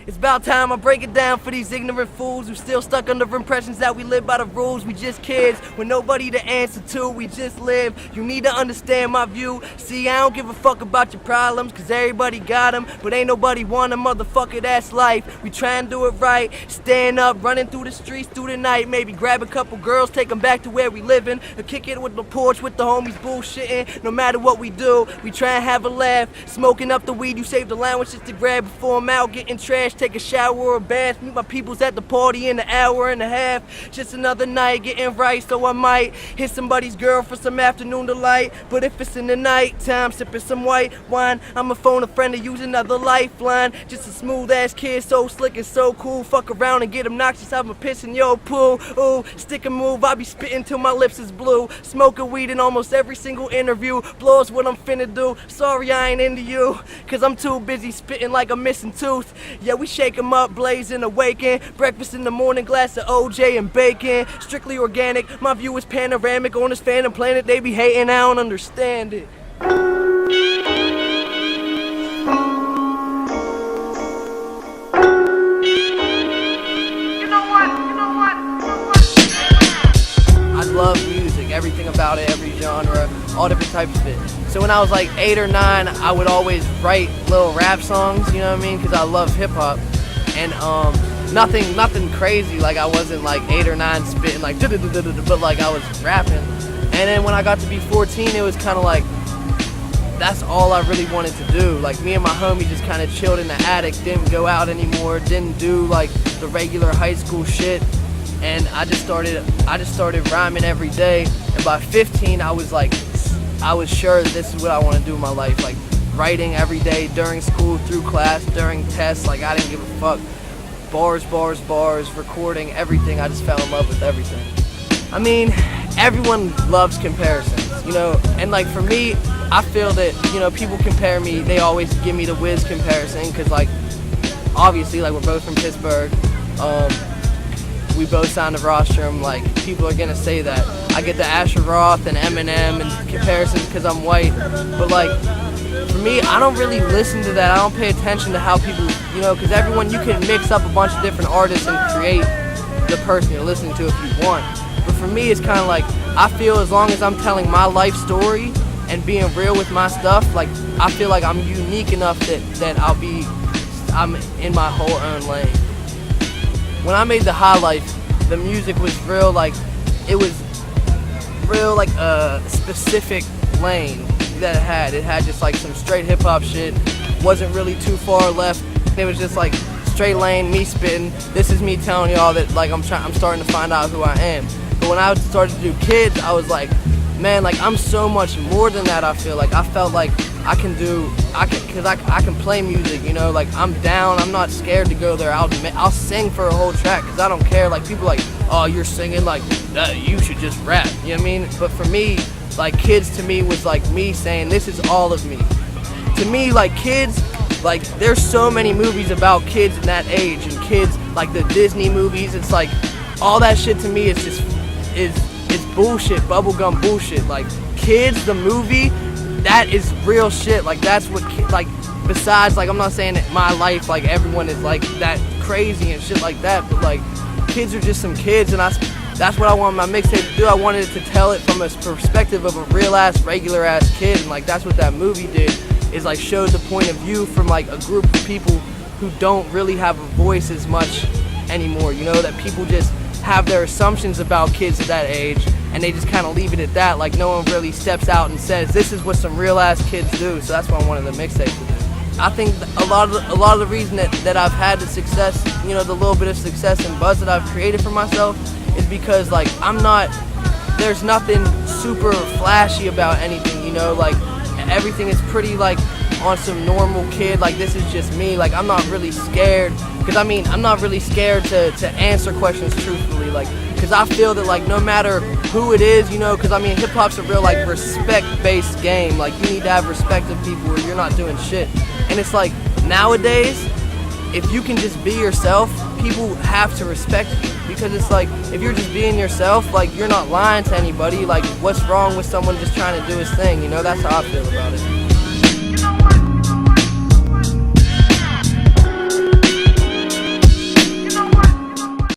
It's about time I break it down for these ignorant fools who still stuck under impressions that we live by the rules. We just kids with nobody to answer to, we just live. You need to understand my view. See, I don't give a fuck about your problems, cause everybody got them, but ain't nobody want a motherfucker, that's life. We try and do it right, stand up, running through the streets through the night. Maybe grab a couple girls, take them back to where we living, or kick it with the porch with the homies bullshitting. No matter what we do, we try and have a laugh. Smoking up the weed, you saved allowance just to grab before I'm out getting trash. Take a shower or a bath, meet my peoples at the party in an hour and a half. Just another night getting right, so I might hit somebody's girl for some afternoon delight. But if it's in the night time, sipping some white wine, I'ma phone a friend to use another lifeline. Just a smooth ass kid, so slick and so cool. Fuck around and get obnoxious, I'ma piss in your pool. Ooh, stick and move, I be spitting till my lips is blue. Smoking weed in almost every single interview. Blows what I'm finna do. Sorry I ain't into you, cause I'm too busy spitting like a missing tooth. Yeah, we shake 'em up, blazing, awaken. Breakfast in the morning, glass of OJ and bacon. Strictly organic, my view is panoramic. On this phantom planet, they be hating, I don't understand it. I love music, everything about it, every genre, all different types of it. So when I was like 8 or 9, I would always write little rap songs, you know what I mean? Because I love hip hop. And nothing crazy, like I wasn't like 8 or 9 spitting like but like I was rapping. And then when I got to be 14, it was kind of like, that's all I really wanted to do. Like me and my homie just kind of chilled in the attic, didn't go out anymore, didn't do like the regular high school shit. And I just started rhyming every day. And by 15, I was sure this is what I want to do in my life. Like writing every day, during school, through class, during tests. Like I didn't give a fuck. Bars, recording, everything. I just fell in love with everything. I mean, everyone loves comparisons, you know. And like for me, I feel that, you know, people compare me. They always give me the Wiz comparison, because like obviously, like we're both from Pittsburgh. We both sound of rostrum, like people are gonna say that. I get the Asher Roth and Eminem and comparisons because I'm white, but like for me, I don't really listen to that. I don't pay attention to how people, you know, because everyone, you can mix up a bunch of different artists and create the person you're listening to if you want. But for me, it's kind of like, I feel as long as I'm telling my life story and being real with my stuff, like I feel like I'm unique enough that I'm in my whole own lane. When I made the High Life, the music was real, like, it was real, like, a specific lane that it had. It had just, like, some straight hip-hop shit, wasn't really too far left. It was just, like, straight lane, me spitting. This is me telling y'all that, like, I'm starting to find out who I am. But when I started to do kids, I was like, man, like, I'm so much more than that, I feel like. I felt like I can play music, you know, like I'm down, I'm not scared to go there. I'll sing for a whole track, because I don't care. Like people like, oh, you're singing, like you should just rap, you know what I mean? But for me, like kids to me was like me saying, this is all of me. To me, like kids, like there's so many movies about kids in that age, and kids, like the Disney movies, it's like all that shit to me is just is bullshit, bubblegum bullshit. Like Kids, the movie, that is real shit. Like that's what, like, besides, like, I'm not saying that my life, like, everyone is like that crazy and shit like that, but like, kids are just some kids, and that's what I want my mixtape to do. I wanted to tell it from a perspective of a real ass, regular ass kid, and like that's what that movie did, is like showed the point of view from like a group of people who don't really have a voice as much anymore, you know, that people just have their assumptions about kids at that age, and they just kind of leave it at that. Like no one really steps out and says, this is what some real ass kids do. So that's what I wanted the mixtape to do. I think a lot of the reason that I've had the success, you know, the little bit of success and buzz that I've created for myself is because, like, there's nothing super flashy about anything, you know, like everything is pretty like on some normal kid, like this is just me. Like I'm not really scared, because I mean I'm not really scared to answer questions truthfully, like, because I feel that like no matter who it is, you know, because I mean hip hop's a real like respect based game. Like you need to have respect of people or you're not doing shit. And it's like nowadays, if you can just be yourself, people have to respect you, because it's like if you're just being yourself, like you're not lying to anybody. Like what's wrong with someone just trying to do his thing, you know? That's how I feel about it.